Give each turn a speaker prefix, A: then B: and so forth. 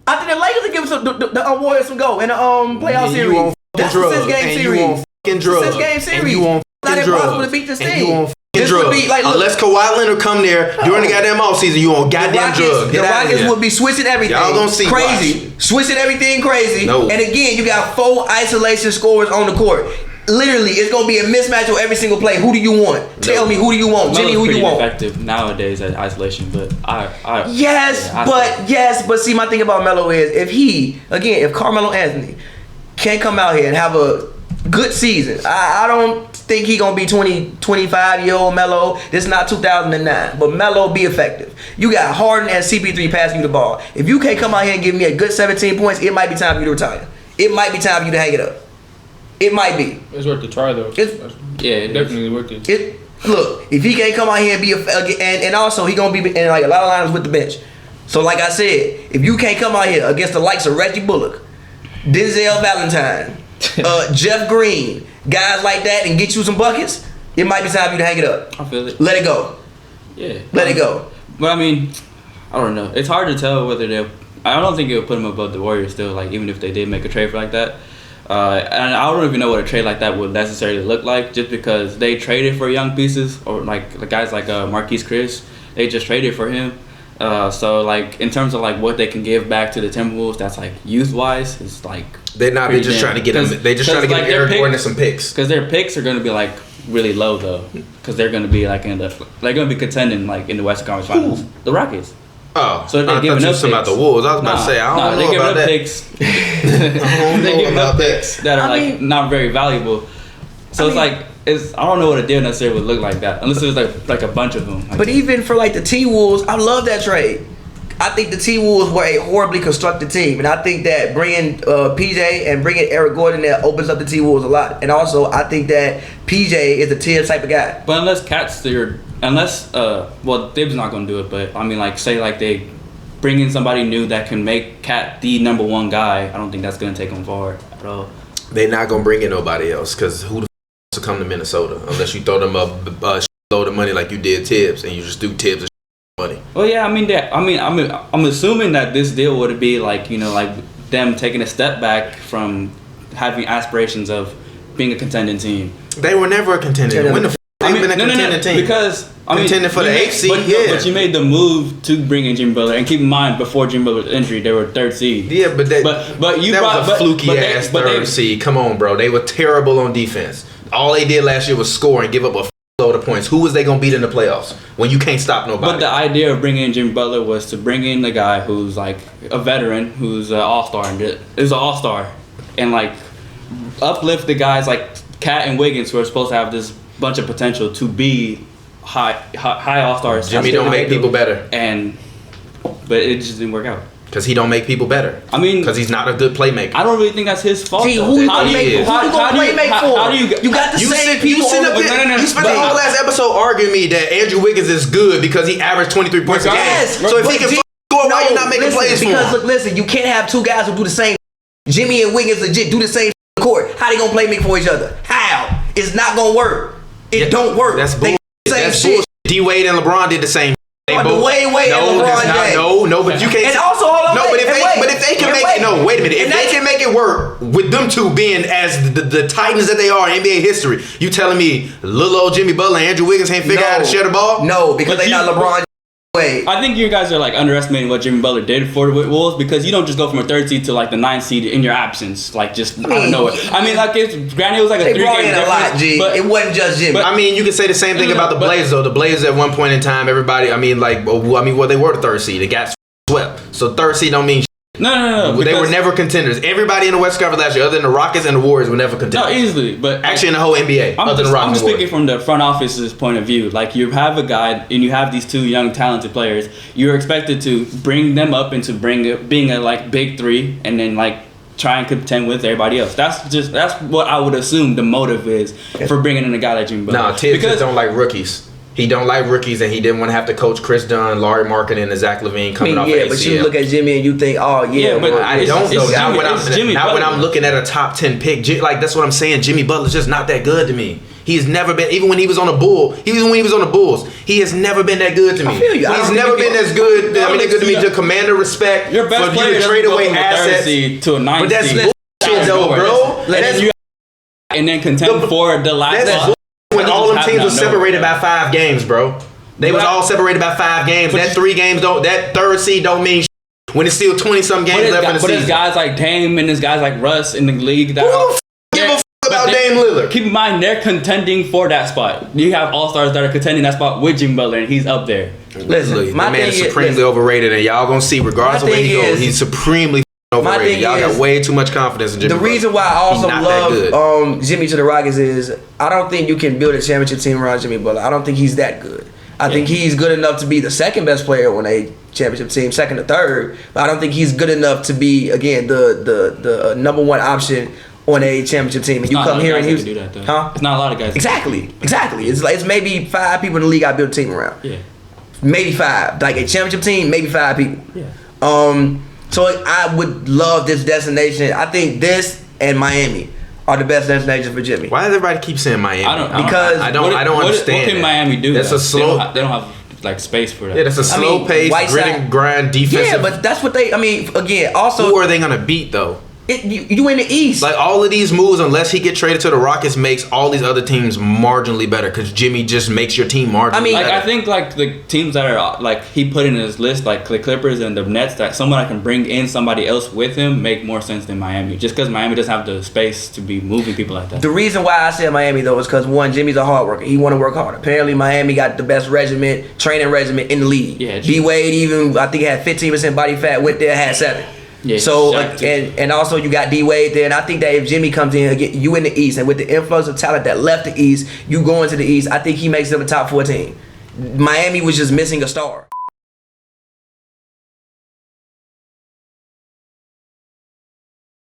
A: I think the Lakers will give the Warriors some go in the playoff series.
B: You on
A: That's
B: drugs.
A: the 6-game
B: And
A: series.
B: you on fucking drugs.
A: 6-game series.
B: And you on
A: not
B: fucking
A: impossible
B: drugs.
A: to beat this
B: And
A: team.
B: you on
A: This
B: drugs.
A: would be like, look,
B: Unless Kawhi Leonard come there during the goddamn offseason, you on goddamn drugs.
A: The Rockets would be switching everything.
B: Y'all gonna see.
A: Crazy.
B: Watch.
A: Switching everything crazy.
B: No.
A: And again, you got 4 isolation scorers on the court. Literally, it's gonna be a mismatch on every single play. Who do you want? Tell me, who do you want? Jimmy, who you want?
C: Effective nowadays at isolation, but
A: Yes, but see, my thing about Melo is if Carmelo Anthony can't come out here and have a good season, I don't think he gonna be 25-year-old Melo. This is not 2009, but Melo be effective. You got Harden and CP3 passing you the ball. If you can't come out here and give me a good 17 points, it might be time for you to retire. It might be time for you to hang it up. It might be.
D: It's worth the try though.
C: It
D: definitely worth it.
A: Look, if he can't come out here and be and also he gonna be in like a lot of lineups with the bench. So like I said, if you can't come out here against the likes of Reggie Bullock, Denzel Valentine, Jeff Green, guys like that, and get you some buckets, it might be time for you to hang it up.
C: I feel it.
A: Let it go.
C: Yeah.
A: Let it go.
C: But I mean, I don't know. It's hard to tell whether they'll. I don't think it would put them above the Warriors still. Like even if they did make a trade like that. And I don't even know what a trade like that would necessarily look like, just because they traded for young pieces, or like the guys like Marquise Chris, they just traded for him. So like in terms of like what they can give back to the Timberwolves, that's like youth wise, it's like
B: They're just trying to get them. They just trying to get like Eric Gordon some picks.
C: Because their picks are going to be like really low though, because they're going to be like they're going to be contending like in the Western Conference Finals. The Rockets.
B: Oh,
C: so
B: I thought you were talking about the Wolves. I was about to say, I don't know about that.
C: They're giving up picks that are not very valuable. So I don't know what a deal necessarily would look like that, unless it was like a bunch of them.
A: But even for like the T-Wolves, I love that trade. I think the T-Wolves were a horribly constructed team, and I think that bringing PJ and bringing Eric Gordon there opens up the T-Wolves a lot. And also, I think that PJ is a tier type of guy.
C: But unless Thibs not gonna do it, but I mean, like say like they bring in somebody new that can make Cat the number one guy, I don't think that's gonna take them far at all.
B: They're not gonna bring in nobody else, because who the f to come to Minnesota unless you throw them a load of money like you did Tibbs, and you just do Tibbs and money.
C: Well, yeah, I'm assuming that this deal would be like, you know, like them taking a step back from having aspirations of being a contending team.
B: They were never a contending. When the f they've been a contending team?
C: Because
B: contending for the 8th seed.
C: But you made the move to bring in Jimmy Butler, and keep in mind before Jimmy Butler's injury, they were 3rd seed.
B: Yeah, but that was a fluky ass 3rd seed. Come on, bro. They were terrible on defense. All they did last year was score and give up a load of points. Who was they gonna beat in the playoffs when you can't stop nobody?
C: But the idea of bringing in Jimmy Butler was to bring in a guy who's like a veteran, who's an all-star, and is an all-star, and like uplift the guys like Cat and Wiggins, who are supposed to have this bunch of potential to be high all-stars.
B: Jimmy don't make people better,
C: but it just didn't work out.
B: Because he don't make people better.
C: I mean,
B: because he's not a good playmaker.
C: I don't really think that's his fault.
A: Gee, who you gonna playmake for?
C: How do you
A: got the same people.
B: You spent the whole last episode arguing me that Andrew Wiggins is good because he averaged 23 points a game.
A: Yes,
B: so if he can score, why you not making plays for him?
A: Because look, listen, you can't have two guys who do the same. Jimmy and Wiggins legit do the same court. How they gonna play make for each other? How? It's not gonna work. It don't work.
B: That's bullshit. That's bullshit. D Wade and LeBron did the same.
A: Wade and LeBron James.
B: No, but you can't.
A: And also, hold on.
B: No, but if they can make it, no, wait a minute. If they can make it work with them two being as the Titans that they are in NBA history, you telling me little old Jimmy Butler and Andrew Wiggins can't figure out how to share the ball?
A: No, because they not LeBron.
C: I think you guys are like underestimating what Jimmy Butler did for the Wolves, because you don't just go from a 3rd seed to like the 9th seed in your absence, like just out of nowhere. I mean, like granted it was like a 3-game difference,
A: but it wasn't just Jimmy.
B: But I mean, you can say the same thing about the Blazers though. The Blazers at one point in time, everybody, they were the 3rd seed. They got swept. So 3rd seed don't mean.
C: No.
B: They were never contenders. Everybody in the West Conference last year, other than the Rockets and the Warriors, were never contenders.
C: No, easily. But
B: actually, in the whole NBA, other than the Rockets.
C: I'm just speaking from the front office's point of view. Like, you have a guy and you have these two young, talented players. You're expected to bring them up into being a like big 3, and then like try and contend with everybody else. That's what I would assume the motive is for bringing in a guy like Jimmy Butler.
B: Nah, Tibbs just don't like rookies. He don't like rookies, and he didn't want to have to coach Chris Dunn, Laurie Marketing, and Zach LaVine coming off ACL.
A: But you look at Jimmy and you think,
B: but I don't know. Not when I'm looking at a top 10 pick. Like, that's what I'm saying. Jimmy Butler's just not that good to me. He's never been, even when he was on the Bulls, he has never been that good to me.
A: I feel you.
B: He's never been as good. I mean, they're good to me to command the respect.
C: Your best player
B: to trade away assets
C: to a 9
B: but that's
C: seed.
B: bullshit though, bro.
C: And then contend for the last.
B: That's when all them teams were separated by 5 games, bro. They was all separated by 5 games. That 3 games that 3rd seed don't mean shit when it's still 20-some games left in the season.
C: But there's guys like Dame and there's guys like Russ in the league that
B: give a about Dame Lillard.
C: Keep in mind they're contending for that spot. You have all-stars that are contending that spot with Jimmy Butler, and he's up there.
A: Listen,
B: my man is supremely overrated, and y'all gonna see regardless of where he goes, he's supremely overrated. Y'all got way too much confidence in Jimmy Butler.
A: The reason why I also love Jimmy to the Rockets is I don't think you can build a championship team around Jimmy Butler. I don't think he's that good. I think he's good enough to be the second best player on a championship team, second or third. But I don't think he's good enough to be, again, the number 1 option on a championship team. And you come here and
C: do that, though. Huh? It's not a lot of guys.
A: Exactly. It's maybe 5 people in the league I build a team around.
C: Yeah.
A: Maybe 5. Like a championship team, maybe 5 people.
C: Yeah.
A: So I would love this destination. I think this and Miami are the best destinations for Jimmy.
B: Why does everybody keep saying Miami?
C: I don't understand. What can Miami do?
B: That's a slow.
C: They don't have like space for that.
B: Yeah, that's a slow pace, grit and grind defense.
A: Yeah, but that's what they. I mean, again, also.
B: Who are they gonna beat though?
A: You in the East.
B: Like all of these moves, unless he get traded to the Rockets, makes all these other teams marginally better because Jimmy just makes your team marginally better.
C: I think like the teams that are like he put in his list, like the Clippers and the Nets, that someone that can bring in somebody else with him make more sense than Miami. Just because Miami doesn't have the space to be moving people like that.
A: The reason why I said Miami though is because 1, Jimmy's a hard worker. He want to work hard. Apparently Miami got the best training regimen in the league.
C: Yeah,
A: D Wade even I think had 15% body fat. Went there had 7.
C: Yeah,
A: so and also you got D Wade there, and I think that if Jimmy comes in again, you in the East, and with the influx of talent that left the East, you go into the East. I think he makes them a top 4 team. Miami was just missing a star.